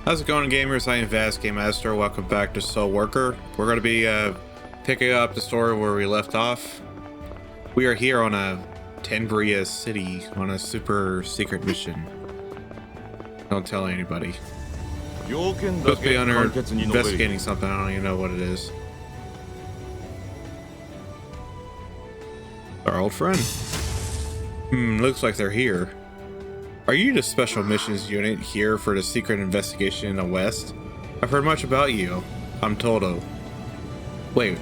How's it going, gamers? I am VastGameMaster. Welcome back to SoulWorker. We're going to be picking up the story where we left off. We are here on a Tenbria city on a super secret mission. Don't tell anybody. Supposed to be under investigating something. I don't even know what it is. Our old friend. Looks like they're here. Are you the special missions unit here for the secret investigation in the West? I've heard much about you. I'm Toto. Wait.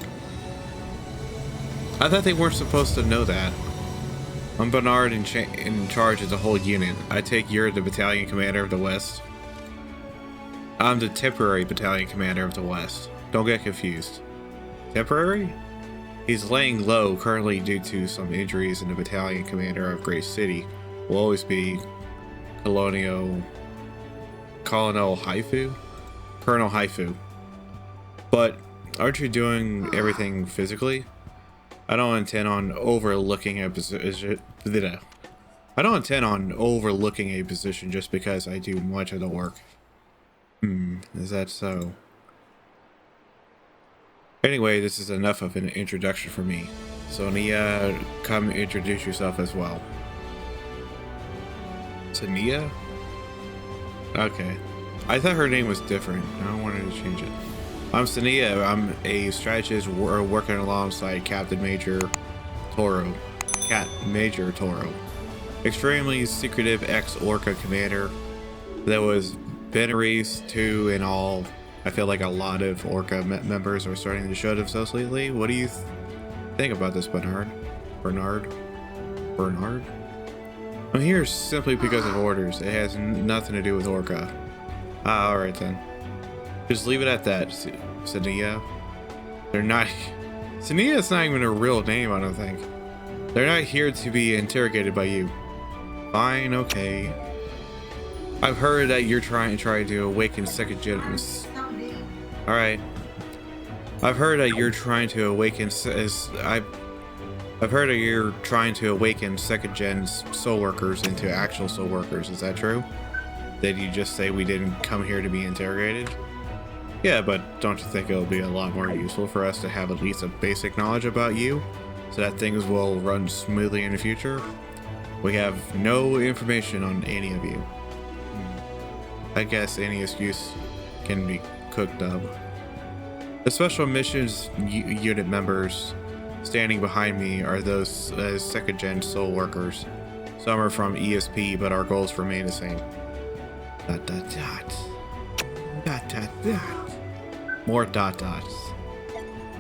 I thought they weren't supposed to know that. I'm Bernard in charge of the whole unit. I take you're the battalion commander of the West. I'm the temporary battalion commander of the West. Don't get confused. Temporary? He's laying low currently due to some injuries, and the battalion commander of Great City will always be Colonel Haifu? Colonel Haifu. But aren't you doing everything physically? I don't intend on overlooking a position. I don't intend on overlooking a position just because I do much of the work. Is that so? Anyway, this is enough of an introduction for me. So Nia, come introduce yourself as well. Nia? Okay. I thought her name was different. I wanted to change it. I'm Sania. I'm a strategist working alongside Captain Major Toro. Major Toro. Extremely secretive ex-Orca commander that was been erased to in all. I feel like a lot of Orca members are starting to show themselves lately. What do you think about this, Bernard? Bernard? I'm here simply because of orders. It has nothing to do with Orca. Alright then. Just leave it at that, Sania. They're not... Sania is not even a real name, I don't think. They're not here to be interrogated by you. Fine, okay. I've heard that you're trying to awaken second gen... Alright. I've heard that you're trying to awaken... I've heard that you're trying to awaken second-gen soul workers into actual soul workers. Is that true? Did you just say we didn't come here to be interrogated? Yeah, but don't you think it'll be a lot more useful for us to have at least a basic knowledge about you, so that things will run smoothly in the future? We have no information on any of you. I guess any excuse can be cooked up. The special missions unit members standing behind me are those second-gen soul workers. Some are from ESP, but our goals remain the same. ... More ...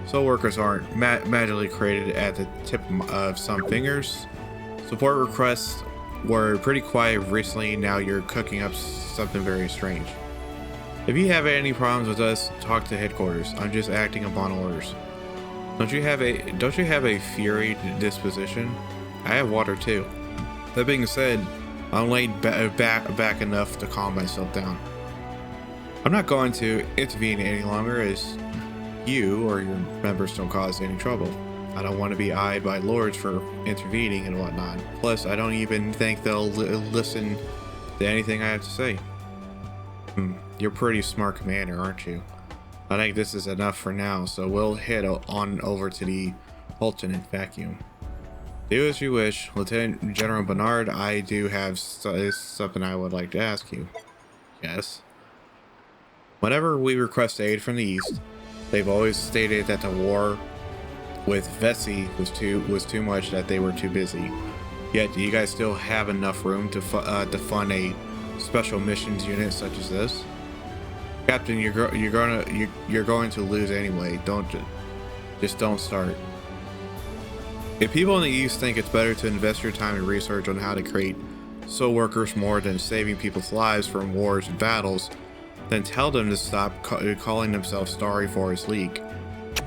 Soul workers aren't magically created at the tip of some fingers. Support requests were pretty quiet recently. Now you're cooking up something very strange. If you have any problems with us, talk to headquarters. I'm just acting upon orders. Don't you have a fury disposition? I have water too. That being said, I'm laid back enough to calm myself down. I'm not going to intervene any longer as you or your members don't cause any trouble. I don't want to be eyed by lords for intervening and whatnot. Plus, I don't even think they'll listen to anything I have to say. You're a pretty smart commander, aren't you? I think this is enough for now, so we'll head on over to the alternate vacuum. Do as you wish. Lieutenant General Bernard, I do have something I would like to ask you. Yes? Whenever we request aid from the East, they've always stated that the war with Vessi was too much, that they were too busy. Yet, do you guys still have enough room to fund a special missions unit such as this? Captain, you're going to lose anyway. Don't start. If people in the East think it's better to invest your time and research on how to create soul workers more than saving people's lives from wars and battles, then tell them to stop calling themselves Starry Forest League.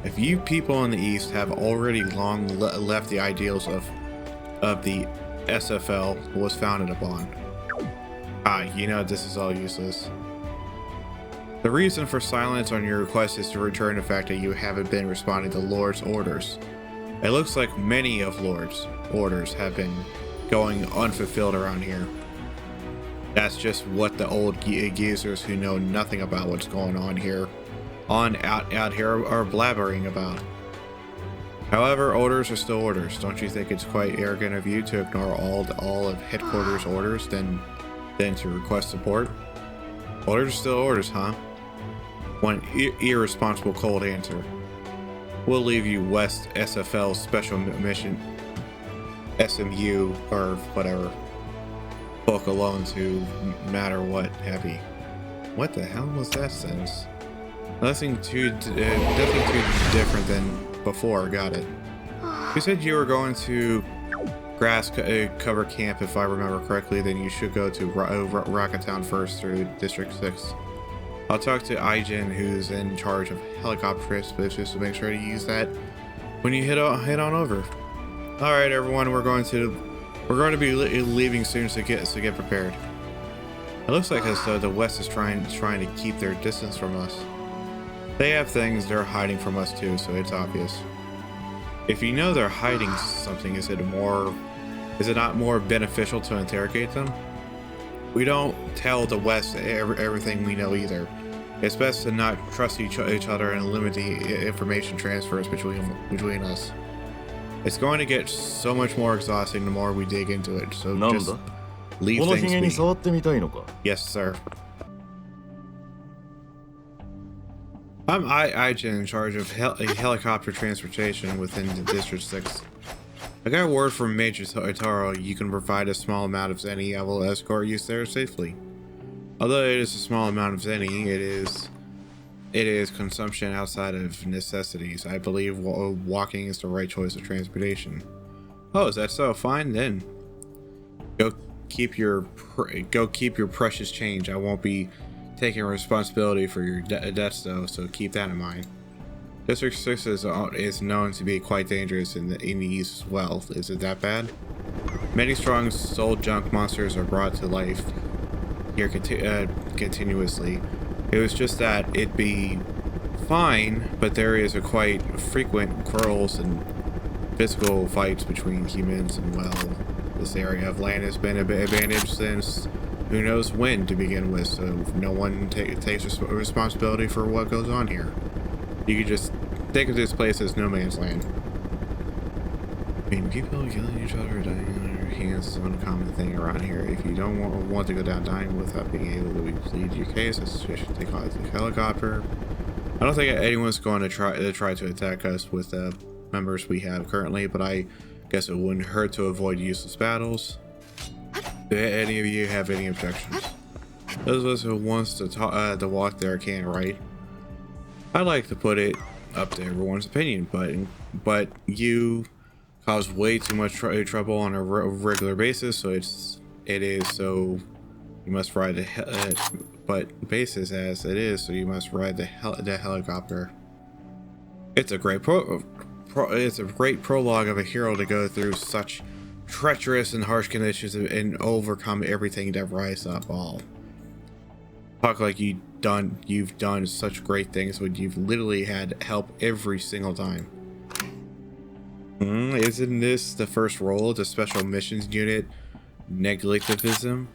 If you people in the East have already long left the ideals of the SFL was founded upon. You know this is all useless. The reason for silence on your request is to return the fact that you haven't been responding to Lord's orders. It looks like many of Lord's orders have been going unfulfilled around here. That's just what the old geezers who know nothing about what's going on here, out here are blabbering about. However, orders are still orders. Don't you think it's quite arrogant of you to ignore all of headquarters orders than to request support? Orders are still orders, huh? One irresponsible cold answer. We'll leave you West SFL Special Mission SMU or whatever book alone to matter what heavy. What the hell was that sentence? Nothing too different than before. Got it. You said you were going to grass cover camp, if I remember correctly. Then you should go to Rocketown first through District 6. I'll talk to Ijen, who's in charge of helicopter trips, just to make sure to use that when you head on over. All right, everyone, we're going to be leaving soon, so get prepared. It looks like as though the West is trying to keep their distance from us. They have things they're hiding from us too, so it's obvious. If you know they're hiding something, is it not more beneficial to interrogate them? We don't tell the West everything we know either. It's best to not trust each other and limit the information transfers between us. It's going to get so much more exhausting the more we dig into it, so just leave things be. Yes, sir. I'm Ijen, in charge of helicopter transportation within the District 6. I got word from Major Taro you can provide a small amount of Zenny. I will escort you there safely. Although it is a small amount of Zenny, it is consumption outside of necessities. I believe walking is the right choice of transportation. Oh, is that so? Fine then. Go keep your precious change. I won't be taking responsibility for your debts though, so keep that in mind. District 6 is known to be quite dangerous in the East as well. Is it that bad? Many strong soul junk monsters are brought to life here continuously. It was just that it'd be fine, but there is a quite frequent quarrels and physical fights between humans, and well, this area of land has been abandoned since who knows when to begin with, so no one takes responsibility for what goes on here. You could just think of this place as no man's land. I mean, people killing each other, dying on their hands is an uncommon thing around here. If you don't want to go down dying without being able to plead your case, I suggest you take out the helicopter. I don't think anyone's going to try to attack us with the members we have currently, but I guess it wouldn't hurt to avoid useless battles. Do any of you have any objections? Those of us who wants to walk there can, right? I like to put it up to everyone's opinion, but you cause way too much trouble on a regular basis, so you must ride the basis as it is, so you must ride the helicopter. It's a great prologue of a hero to go through such treacherous and harsh conditions and overcome everything that rise up. All talk like you've done such great things when you've literally had help every single time. Isn't this the first role of the Special Missions Unit, negativism?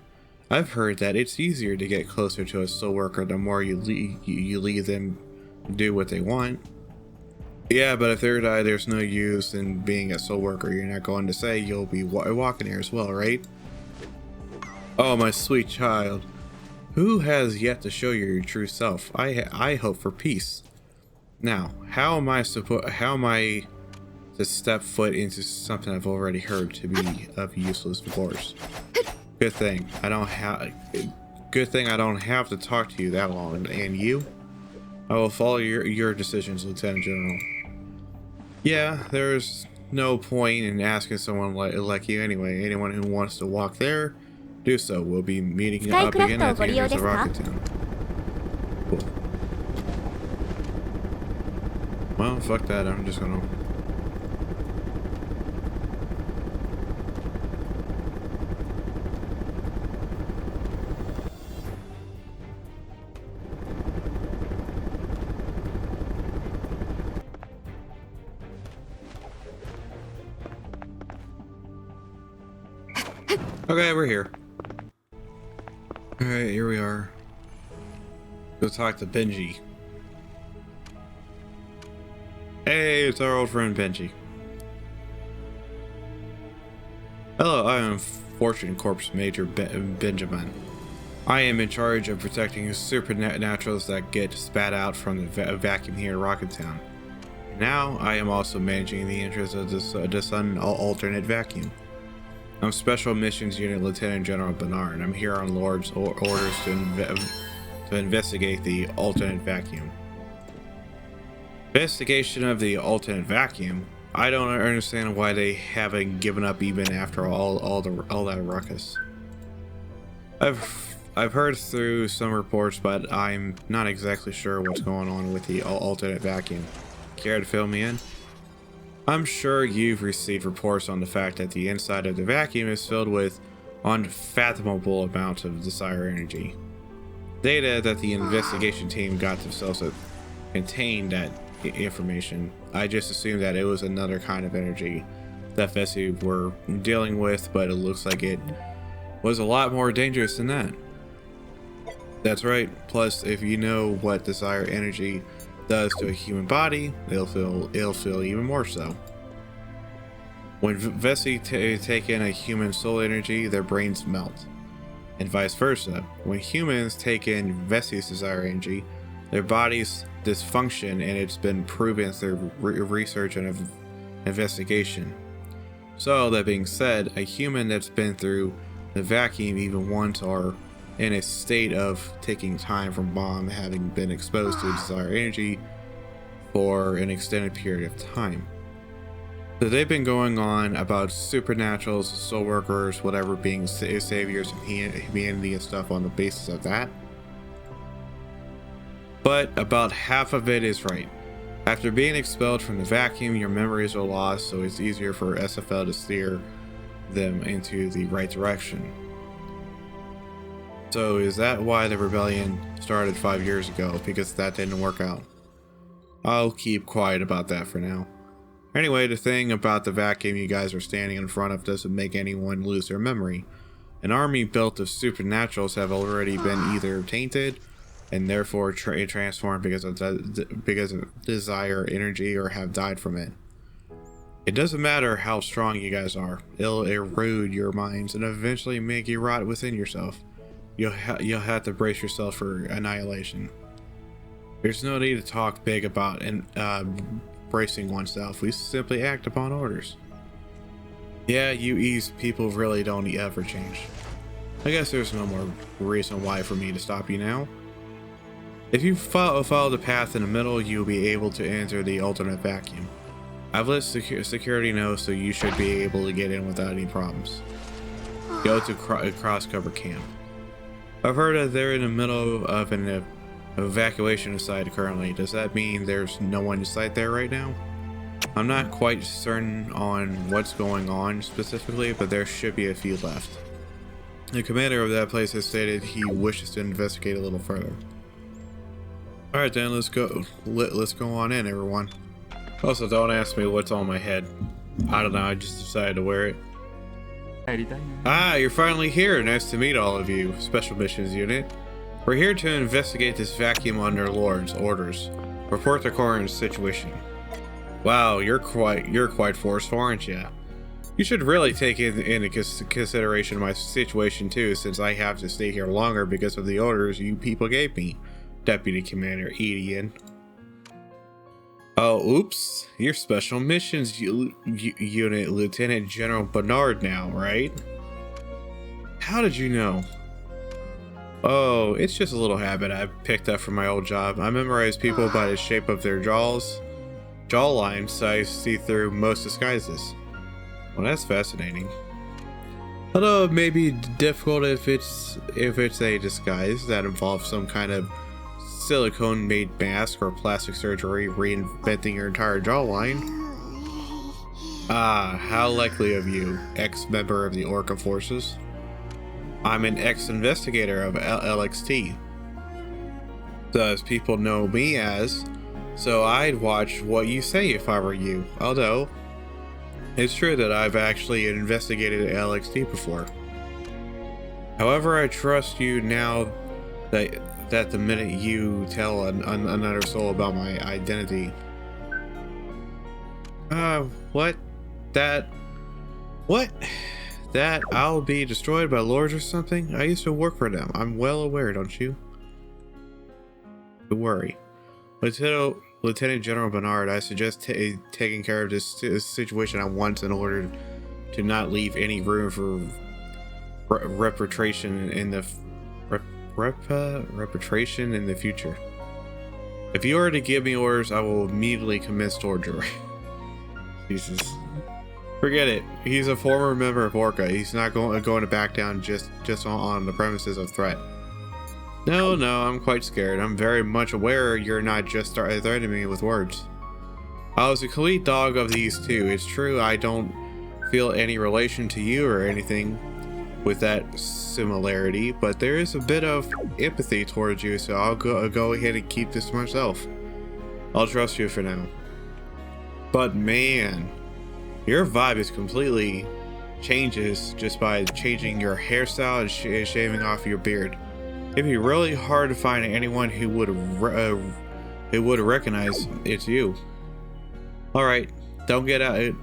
I've heard that it's easier to get closer to a SoulWorker the more you leave them do what they want. Yeah, but if they die, there's no use in being a SoulWorker. You're not going to say you'll be walking here as well, right? Oh, my sweet child. Who has yet to show you your true self? I hope for peace. Now, how am I to step foot into something I've already heard to be of useless force? Good thing I don't have to talk to you that long. And you? I will follow your decisions, Lieutenant General. Yeah, there's no point in asking someone like you anyway. Anyone who wants to walk there, do so. We'll be meeting up again at the entrance of Rocketown. Cool. Well, fuck that. I'm just gonna... Okay, we're here. Alright, here we are. Go talk to Benji. Hey, it's our old friend Benji. Hello, I am Fortune Corp's Major Benjamin. I am in charge of protecting supernaturals that get spat out from the vacuum here in Rocket Town. Now, I am also managing the interests of the Sun alternate vacuum. I'm Special Missions Unit Lieutenant General Bernard. I'm here on Lord's orders to investigate the alternate vacuum. Investigation of the alternate vacuum? I don't understand why they haven't given up even after all that ruckus. I've heard through some reports, but I'm not exactly sure what's going on with the alternate vacuum. Care to fill me in? I'm sure you've received reports on the fact that the inside of the vacuum is filled with unfathomable amounts of desired energy. Data that the investigation team got themselves contained that information. I just assumed that it was another kind of energy that Vessi were dealing with, but it looks like it was a lot more dangerous than that. That's right. Plus, if you know what desired energy does to a human body, it'll feel even more so. When Vessi take in a human soul energy, their brains melt, and vice versa. When humans take in Vessi's desired energy, their bodies dysfunction, and it's been proven through research and investigation. So that being said, a human that's been through the vacuum even once or in a state of taking time from bomb, having been exposed to desired energy for an extended period of time. So they've been going on about supernaturals, soul workers, whatever, being saviors of humanity and stuff on the basis of that. But about half of it is right. After being expelled from the vacuum, your memories are lost, so it's easier for SFL to steer them into the right direction. So is that why the rebellion started 5 years ago? Because that didn't work out? I'll keep quiet about that for now. Anyway, the thing about the vacuum you guys are standing in front of doesn't make anyone lose their memory. An army built of supernaturals have already been either tainted and therefore transformed because of desire energy, or have died from it. It doesn't matter how strong you guys are, it'll erode your minds and eventually make you rot within yourself. You'll have to brace yourself for annihilation. There's no need to talk big about bracing oneself. We simply act upon orders. Yeah, you ease people really don't ever change. I guess there's no more reason why for me to stop you now. If you follow the path in the middle, you'll be able to enter the alternate vacuum. I've let security know, so you should be able to get in without any problems. Go to cross cover camp. I've heard that they're in the middle of an evacuation site currently. Does that mean there's no one in sight there right now? I'm not quite certain on what's going on specifically, but there should be a few left. The commander of that place has stated he wishes to investigate a little further. Alright then, let's go. Let's go on in, everyone. Also, don't ask me what's on my head. I don't know, I just decided to wear it. Ah, you're finally here. Nice to meet all of you, Special Missions Unit. We're here to investigate this vacuum under Lord's orders. Report the current situation. Wow, you're quite forceful, aren't you? You should really take into consideration my situation too, since I have to stay here longer because of the orders you people gave me, Deputy Commander Edian. Oh, oops. You're Special Missions Unit Lieutenant General Bernard now, right? How did you know? Oh, it's just a little habit I picked up from my old job. I memorize people by the shape of their jawlines, so I see through most disguises. Well, that's fascinating. Although it may be difficult if it's a disguise that involves some kind of silicone-made mask or plastic surgery reinventing your entire jawline. Ah, how likely of you, ex-member of the Orca forces. I'm an ex-investigator of LXT. So as people know me as, so I'd watch what you say if I were you. Although, it's true that I've actually investigated LXT before. However, I trust you now that the minute you tell another soul about my identity. What? What? That I'll be destroyed by lords or something? I used to work for them. I'm well aware, don't you? Don't worry. Lieutenant General Bernard, I suggest taking care of this situation at once in order to not leave any room for repatriation in the future. If you are to give me orders, I will immediately commence torture. Jesus. Forget it. He's a former member of Orca. He's not going to back down just on the premises of threat. No, I'm quite scared. I'm very much aware you're not just threatening me with words. I was a complete dog of these two. It's true I don't feel any relation to you or anything with that similarity, but there is a bit of empathy towards you, so I'll go ahead and keep this to myself. I'll trust you for now. But man, your vibe is completely changes just by changing your hairstyle and shaving off your beard. It'd be really hard to find anyone who would recognize it's you. All right, don't get out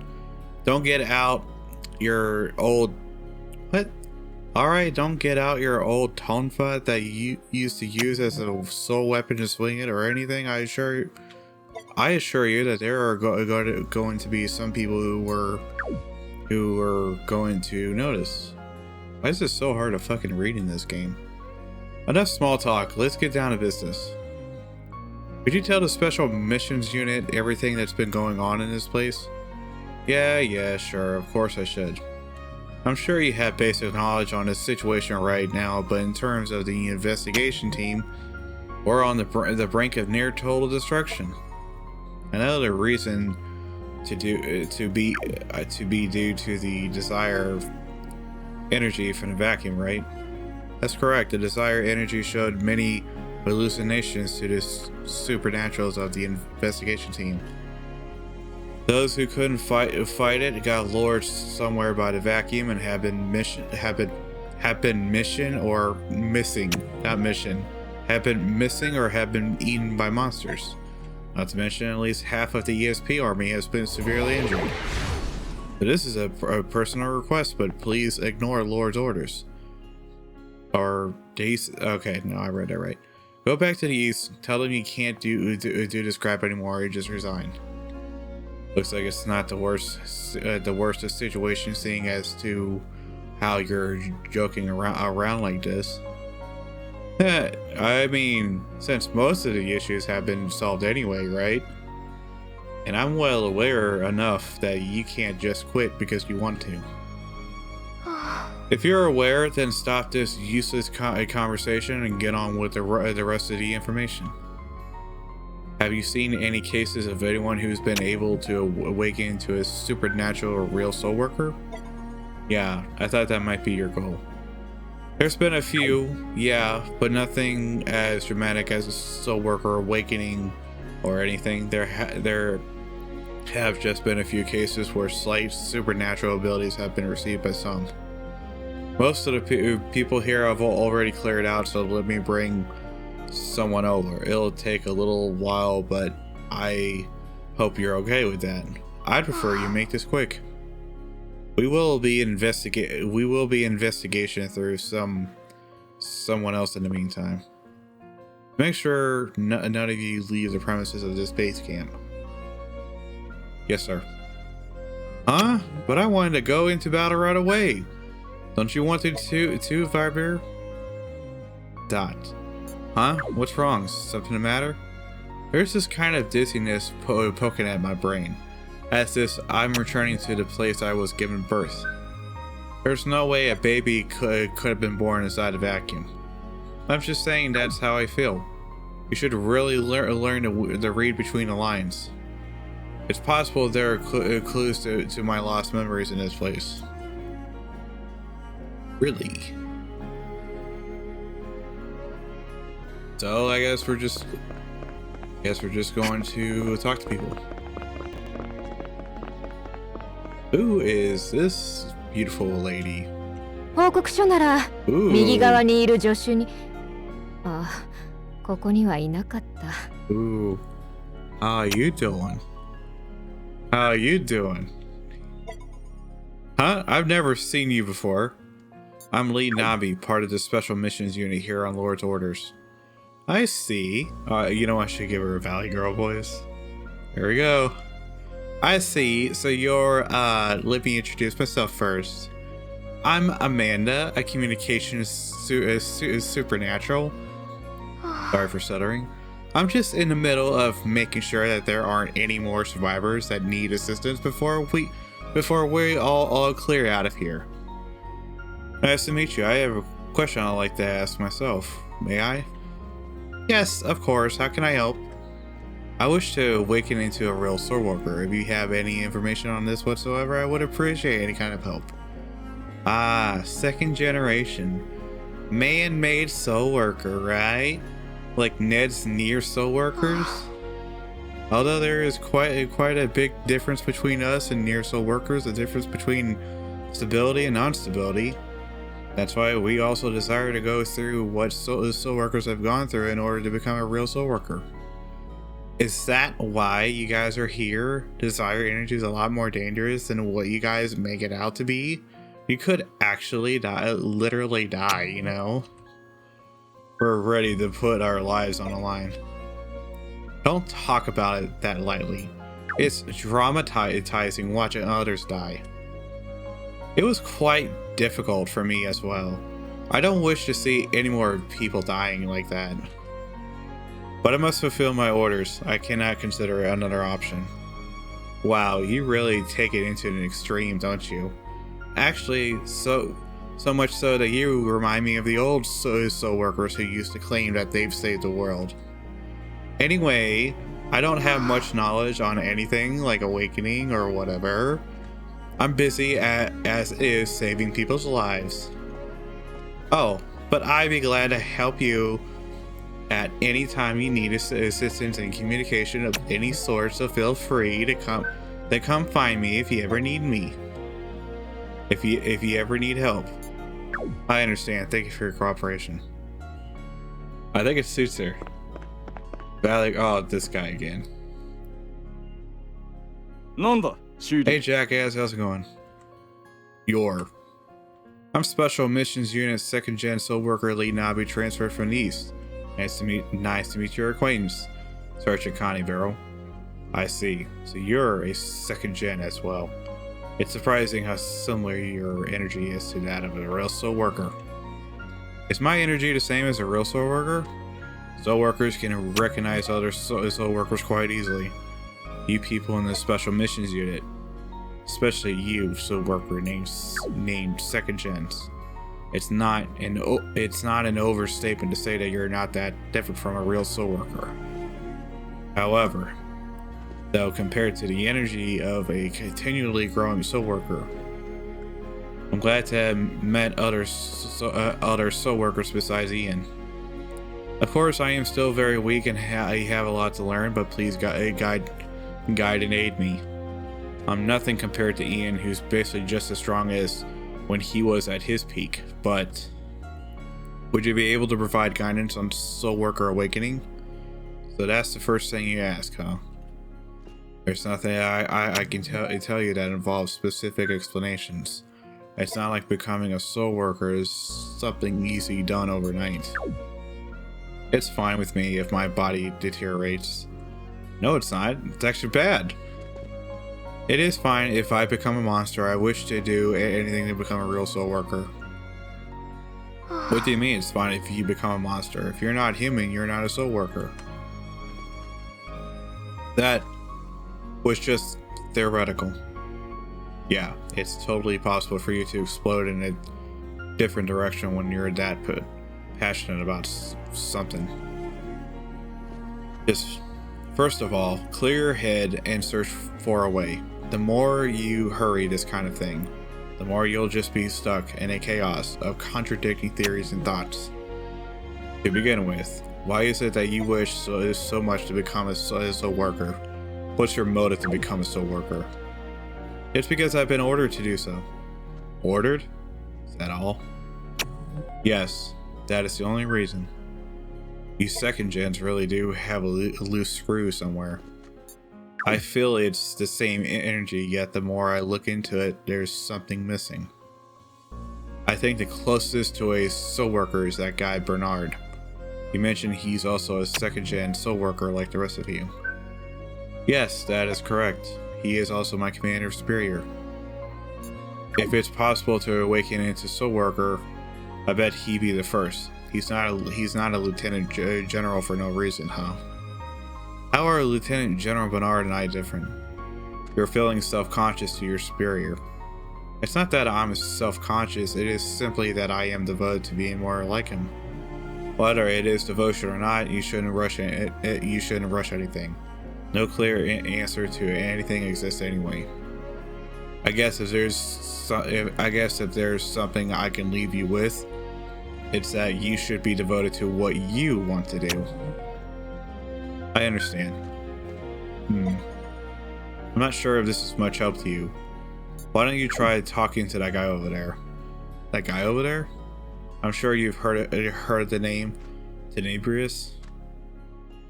your old what? All right, don't get out your old tonfa that you used to use as a soul weapon to swing it or anything. I assure you that there are going to be some people who are going to notice. Why is this so hard to fucking read in this game? Enough small talk. Let's get down to business. Could you tell the special missions unit everything that's been going on in this place? Yeah, sure. Of course I should. I'm sure you have basic knowledge on the situation right now, but in terms of the investigation team, we're on the brink of near total destruction. Another reason to be due to the desire of energy from the vacuum, right? That's correct. The desired energy showed many hallucinations to the supernaturals of the investigation team. Those who couldn't fight it got lured somewhere by the vacuum and have been missing or have been eaten by monsters. Not to mention, at least half of the ESP army has been severely injured. So this is a personal request, but please ignore Lord's orders. Or okay, no, I read that right. Go back to the east. Tell them you can't do this crap anymore. You just resign. Looks like it's not the worst of situations, seeing as to how you're joking around like this. I mean, since most of the issues have been solved anyway, right? And I'm well aware enough that you can't just quit because you want to. If you're aware, then stop this useless conversation and get on with the rest of the information. Have you seen any cases of anyone who's been able to awaken to a supernatural or real soul worker? Yeah, I thought that might be your goal. There's been a few, yeah, but nothing as dramatic as a soul worker awakening or anything. There have just been a few cases where slight supernatural abilities have been received by some. Most of the people here have already cleared out, so let me bring someone over. It'll take a little while, but I hope you're okay with that. I'd prefer you make this quick. We will be investigation through someone else in the meantime. Make sure none of you leave the premises of this base camp. Yes, sir. Huh? But I wanted to go into battle right away. Don't you want to Firebear? Dot. Huh? What's wrong? Something the matter? There's this kind of dizziness poking at my brain. As this, I'm returning to the place I was given birth. There's no way a baby could have been born inside a vacuum. I'm just saying that's how I feel. You should really learn to read between the lines. It's possible there are clues to my lost memories in this place. Really? So I guess we're just going to talk to people. Who is this beautiful lady? 報告書なら Ooh. 右側にいる助手に。あ、ここにはいなかった。 Ooh. How you doing? How you doing? Huh? I've never seen you before. I'm Lee Nabi, part of the special missions unit here on Lord's orders. I see. You know I should give her a Valley Girl voice. Here we go. I see. So you're, let me introduce myself first. I'm Amanda, a communication supernatural. Sorry for stuttering. I'm just in the middle of making sure that there aren't any more survivors that need assistance before we all clear out of here. Nice to meet you. I have a question I'd like to ask myself. May I? Yes, of course. How can I help? I wish to awaken into a real SoulWorker. If you have any information on this whatsoever, I would appreciate any kind of help. Ah, second generation. Man-made SoulWorker, right? Like Ned's near SoulWorkers? Although there is quite a big difference between us and near SoulWorkers, the difference between stability and non-stability. That's why we also desire to go through what SoulWorkers have gone through in order to become a real SoulWorker. Is that why you guys are here? Desire energy is a lot more dangerous than what you guys make it out to be. You could actually die, literally die, you know? We're ready to put our lives on the line. Don't talk about it that lightly. It's dramatizing watching others die. It was quite difficult for me as well. I don't wish to see any more people dying like that. But I must fulfill my orders. I cannot consider another option. Wow, you really take it into an extreme, don't you? Actually, so much so that you remind me of the old SoulWorkers who used to claim that they've saved the world. Anyway, I don't have much knowledge on anything like awakening or whatever. I'm busy as is saving people's lives. Oh, but I'd be glad to help you at any time you need assistance in communication of any sort, so feel free to come find me if you ever need me. If you ever need help. I understand. Thank you for your cooperation. I think it suits her. Valley, oh, this guy again. Hey jackass, how's it going? I'm Special Missions Unit 2nd Gen SoulWorker Lee Nabi, transferred from the East. Nice to meet your acquaintance, Sergeant Connie Barrow. I see. So you're a 2nd Gen as well. It's surprising how similar your energy is to that of a real SoulWorker. Is my energy the same as a real SoulWorker? SoulWorkers can recognize other SoulWorkers quite easily. You people in the Special Missions Unit, especially you, SoulWorker named 2nd Gens. It's not an overstatement to say that you're not that different from a real SoulWorker. However, though, compared to the energy of a continually growing SoulWorker, I'm glad to have met other SoulWorkers besides Ian. Of course, I am still very weak and I have a lot to learn, but please guide and aid me. I'm nothing compared to Ian, who's basically just as strong as when he was at his peak, but would you be able to provide guidance on SoulWorker awakening? So that's the first thing you ask, huh? There's nothing I can tell you that involves specific explanations. It's not like becoming a SoulWorker is something easy done overnight. It's fine with me if my body deteriorates. No, it's not. It's actually bad. It is fine if I become a monster. I wish to do anything to become a real SoulWorker. What do you mean it's fine if you become a monster? If you're not human, you're not a SoulWorker. That was just theoretical. Yeah, it's totally possible for you to explode in a different direction when you're that passionate about something. Just, first of all, clear your head and search for a way. The more you hurry this kind of thing, the more you'll just be stuck in a chaos of contradicting theories and thoughts. To begin with, why is it that you wish so much to become a SoulWorker? What's your motive to become a SoulWorker? It's because I've been ordered to do so. Ordered? Is that all? Yes, that is the only reason. You second gens really do have a loose screw somewhere. I feel it's the same energy, yet the more I look into it, there's something missing. I think the closest to a SoulWorker is that guy Bernard. You mentioned he's also a second gen SoulWorker like the rest of you. Yes, that is correct. He is also my commander superior. If it's possible to awaken into SoulWorker, I bet he'd be the first. He's not a lieutenant general for no reason, huh? How are Lieutenant General Bernard and I different? You're feeling self-conscious to your superior. It's not that I'm self-conscious, it is simply that I am devoted to being more like him. Whether it is devotion or not, you shouldn't rush it. You shouldn't rush anything. No clear answer to anything exists anyway. I guess if there's something I can leave you with, it's that you should be devoted to what you want to do. I understand. I'm not sure if this is much help to you. Why don't you try talking to that guy over there? That guy over there? I'm sure you've heard the name Tenebrius.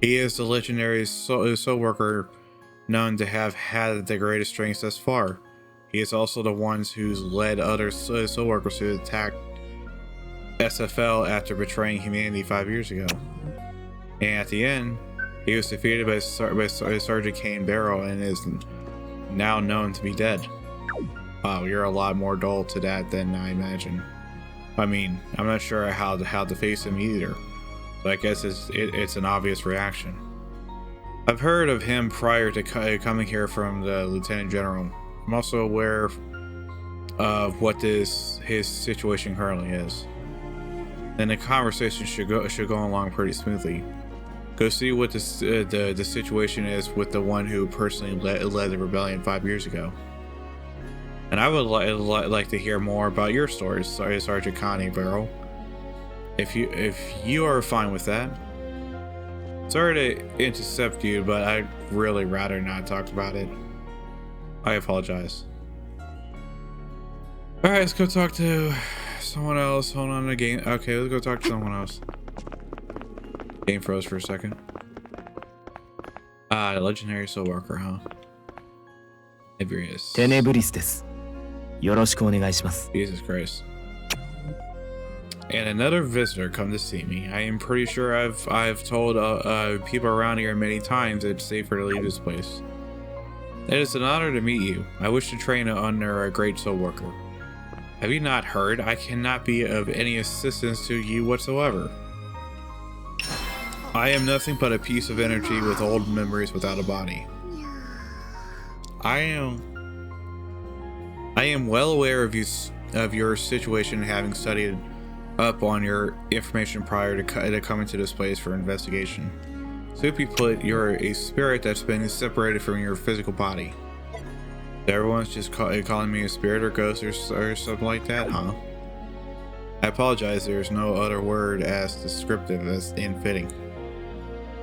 He is the legendary SoulWorker known to have had the greatest strength thus far. He is also the one who's led other SoulWorkers to attack SFL after betraying humanity 5 years ago. And at the end, he was defeated by Sergeant Kane Barrow and is now known to be dead. Wow, you're a lot more dull to that than I imagined. I mean, I'm not sure how to face him either, but I guess it's an obvious reaction. I've heard of him prior to coming here from the Lieutenant General. I'm also aware of what his situation currently is. Then the conversation should go along pretty smoothly. Go see what the situation is with the one who personally led the rebellion 5 years ago. And I would like to hear more about your stories, Sergeant Connie Barrow. If you are fine with that. Sorry to intercept you, but I'd really rather not talk about it. I apologize. Alright, let's go talk to someone else. Hold on a game. Okay, let's go talk to someone else. Game froze for a second. Legendary SoulWorker, huh? Nabi. テネブリスです。よろしくお願いします。 Jesus Christ. And another visitor come to see me. I am pretty sure I've told people around here many times it's safer to leave this place. It is an honor to meet you. I wish to train under a great SoulWorker. Have you not heard? I cannot be of any assistance to you whatsoever. I am nothing but a piece of energy with old memories without a body. I am well aware of your situation, having studied up on your information prior to coming to this place for investigation. Simply put, you're a spirit that's been separated from your physical body. Everyone's just calling me a spirit or ghost or something like that, huh? I apologize, there's no other word as descriptive as infitting.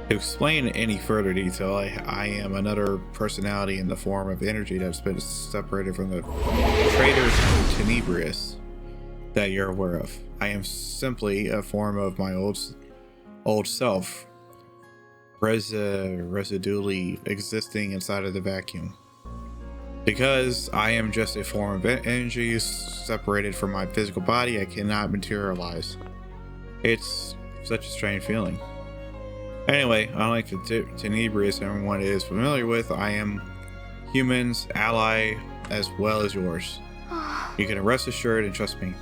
To explain in any further detail, I am another personality in the form of energy that's been separated from the traitors Tenebrius that you're aware of. I am simply a form of my old self, residually existing inside of the vacuum. Because I am just a form of energy separated from my physical body, I cannot materialize. It's such a strange feeling. Anyway, unlike the Tenebrius everyone is familiar with, I am humans' ally as well as yours. You can rest assured and trust me.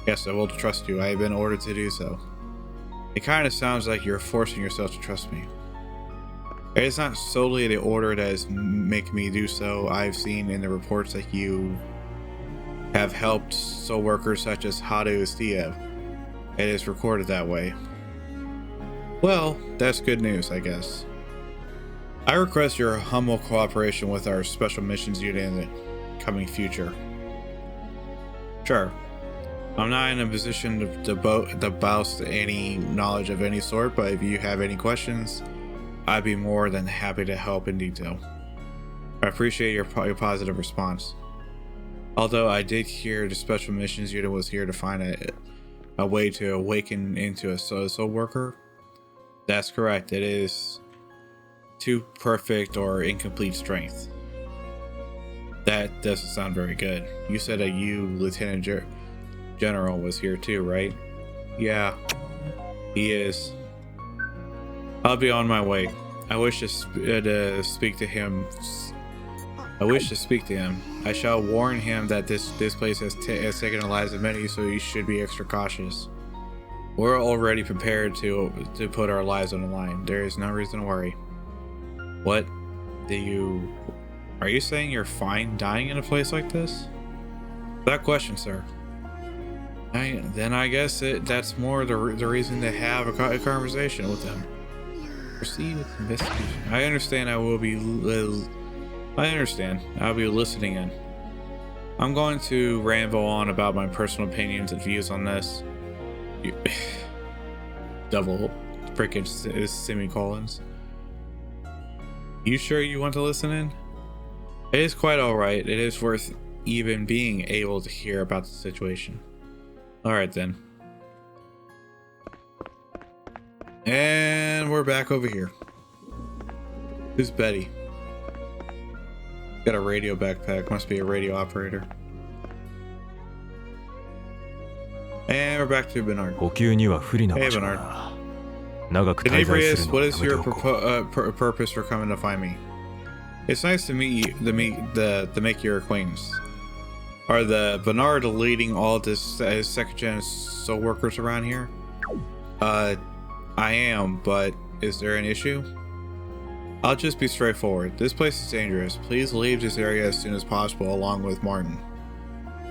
Yes, I will trust you. I have been ordered to do so. It kind of sounds like you're forcing yourself to trust me. It is not solely the order that is making me do so. I've seen in the reports that you have helped SoulWorkers such as Hadu Stiev. It is recorded that way. Well, that's good news, I guess. I request your humble cooperation with our special missions unit in the coming future. Sure. I'm not in a position to boast any knowledge of any sort, but if you have any questions, I'd be more than happy to help in detail. I appreciate your positive response. Although I did hear the special missions unit was here to find a way to awaken into a soul worker. That's correct. It is too perfect or incomplete strength. That doesn't sound very good. You said that you, Lieutenant General, was here too, right? Yeah, he is. I'll be on my way. I wish to speak to him. I shall warn him that this place has taken the lives of many, so you should be extra cautious. We're already prepared to put our lives on the line. There is no reason to worry. What? Are you saying you're fine dying in a place like this? That question, sir. Then I guess that's more the reason to have a conversation with them. Proceed with investigation. I understand. I'll be listening in. I'm going to ramble on about my personal opinions and views on this. Double freaking semicolons. You sure you want to listen in? It is quite alright. It is worth even being able to hear about the situation. Alright then. And we're back over here. Who's Betty? Got a radio backpack. Must be a radio operator. And we're back to Bernard. Hey Bernard. Denebrius, what is your purpose for coming to find me? It's nice to meet you, to make your acquaintance. Are the Bernard leading all this second-gen soul workers around here? I am, but is there an issue? I'll just be straightforward. This place is dangerous. Please leave this area as soon as possible along with Martin.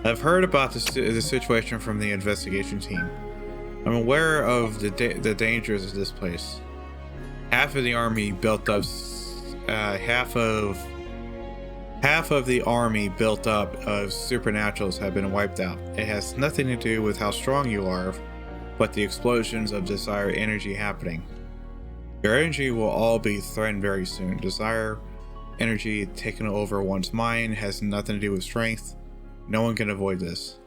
I've heard about the situation from the investigation team. I'm aware of the dangers of this place. Half of the army built up half of the army built up of supernaturals have been wiped out. It has nothing to do with how strong you are, but the explosions of desire energy happening. Your energy will all be threatened very soon. Desire energy taking over one's mind has nothing to do with strength. No one can avoid this.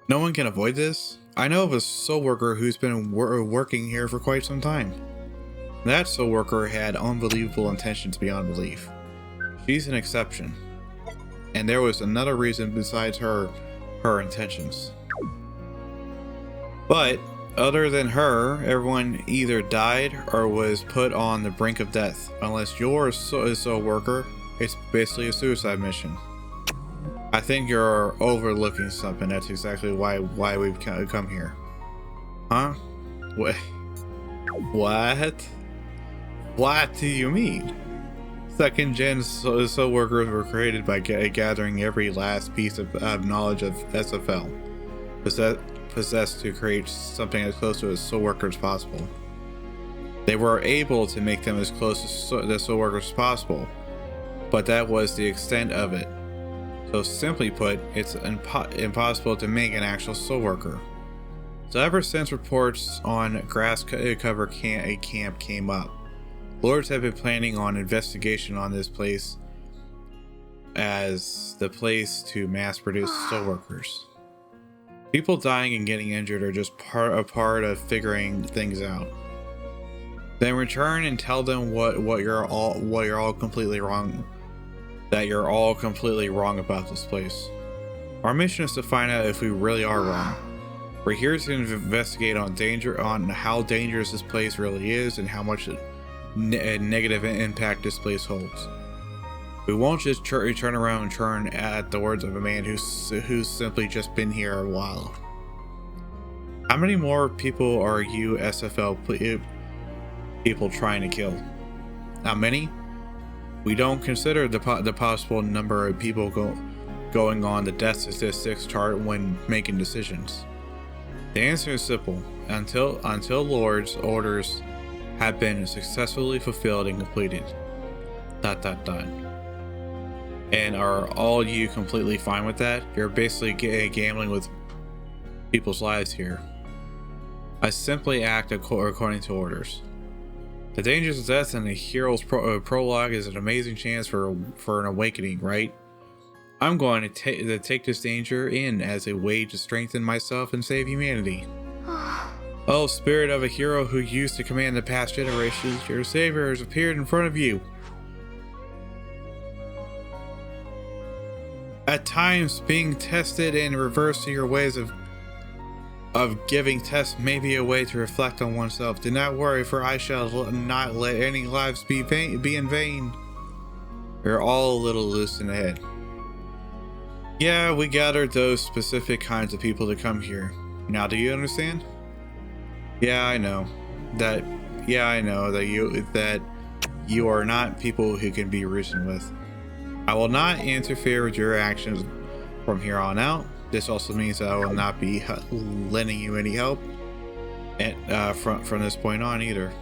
No one can avoid this? I know of a soul worker who's been working here for quite some time. That soul worker had unbelievable intentions beyond belief. She's an exception. And there was another reason besides her intentions. But other than her, everyone either died or was put on the brink of death. Unless you're a soul worker, it's basically a suicide mission. I think you're overlooking something. That's exactly why we've come here. Huh? What? What do you mean? Second gen soul workers were created by gathering every last piece of knowledge of SFL possessed to create something as close to a soul worker as possible. They were able to make them as close to the soul workers as possible, but that was the extent of it. So simply put, it's impossible to make an actual soul worker. So ever since reports on grass cover camp came up, Lords have been planning on investigation on this place as the place to mass produce soul workers. People dying and getting injured are just a part of figuring things out. Then return and tell them what you're all completely wrong. That you're all completely wrong about this place. Our mission is to find out if we really are wrong. We're here to investigate on how dangerous this place really is and how much negative impact this place holds. We won't just turn around and turn at the words of a man who's simply just been here a while. How many more people are you SFL people trying to kill? How many? We don't consider the possible number of people going on the death statistics chart when making decisions. The answer is simple. Until Lord's orders have been successfully fulfilled and completed. ... And are all you completely fine with that? You're basically gambling with people's lives here. I simply act according to orders. The dangers of death and the hero's prologue is an amazing chance for an awakening, right? I'm going to take this danger in as a way to strengthen myself and save humanity. Oh, spirit of a hero who used to command the past generations, your savior has appeared in front of you. At times, being tested and reversed to your ways of giving tests may be a way to reflect on oneself. Do not worry, for I shall not let any lives be in vain. We're all a little loose in the head. Yeah, we gathered those specific kinds of people to come here. Now, do you understand? Yeah, I know that you are not people who can be reasoned with. I will not interfere with your actions from here on out. This also means that I will not be lending you any help from this point on either.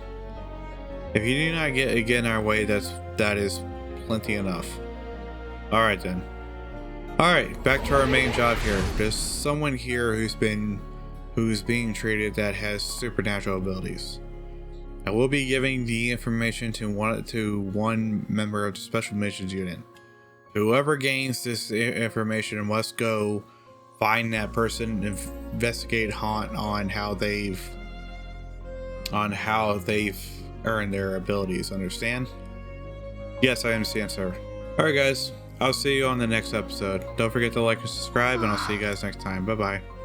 If you do not get in our way, that is plenty enough. All right then. All right, back to our main job here. There's someone here who's being treated that has supernatural abilities. I will be giving the information to one member of the special missions unit. Whoever gains this information must go find that person, investigate Haunt on how they've earned their abilities. Understand? Yes, I understand, sir. All right, guys. I'll see you on the next episode. Don't forget to like and subscribe, and I'll see you guys next time. Bye bye.